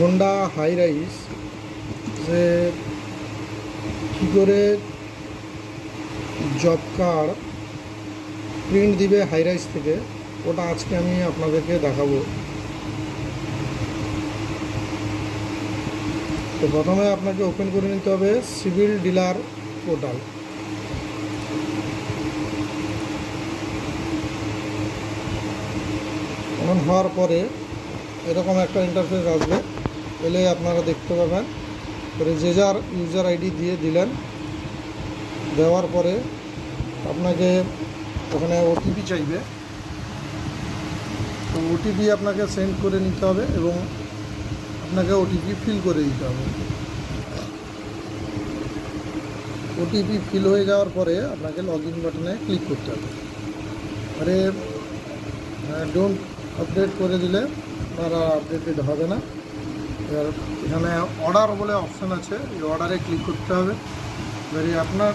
Honda high rice যে কী করে job card print দিবে হাই রাইস থেকে, ওটা আজকে আমি আপনাদেরকে দেখাবো। তো প্রথমে আপনাকে ওপেন করে নিতে হবে সিভিল ডিলার পোর্টাল। অন হওয়ার পরে এরকম একটা ইন্টারফেস আসবে, এলে আপনারা দেখতে পাবেন। পরে যে যার ইউজার আইডি দিয়ে দিলেন, দেওয়ার পরে আপনাকে ওখানে ওটিপি চাইবে। তো ওটিপি আপনাকে সেন্ড করে নিতে হবে এবং আপনাকে ওটিপি ফিল করে দিতে হবে। ওটিপি ফিল হয়ে যাওয়ার পরে আপনাকে লগ ইন বাটনে ক্লিক করতে হবে। আরে ডোন্ট আপডেট করে দিলে আপনারা আপডেটেড হবে না। এবার এখানে অর্ডার বলে অপশান আছে, এই অর্ডারে ক্লিক করতে হবে। এবারে আপনার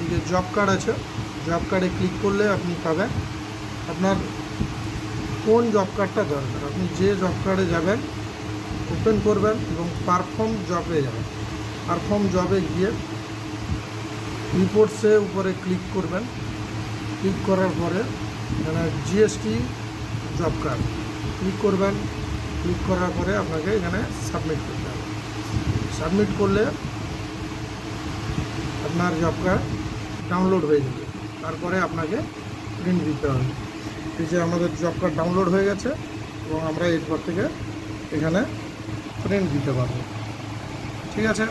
যে জব কার্ড আছে, জব কার্ডে ক্লিক করলে আপনি পাবেন আপনার কোন জব কার্ডটা দরকার। আপনি যে জব কার্ডে যাবেন ওপেন করবেন এবং পারফর্ম জবে যাবেন। পারফর্ম জবে গিয়ে রিপোর্টসে উপরে ক্লিক করবেন। ক্লিক করার পরে এখানে জিএসটি জব কার্ড ক্লিক করবেন। ক্লিক করার পরে আপনাকে এখানে সাবমিট করতে হবে। সাবমিট করলে আপনার জব কার্ড ডাউনলোড হয়ে যাবে। তারপরে আপনাকে প্রিন্ট দিতে হবে। এই যে আমাদের জব কার্ড ডাউনলোড হয়ে গেছে এবং আমরা এরপর থেকে এখানে প্রিন্ট দিতে পারবো। ঠিক আছে।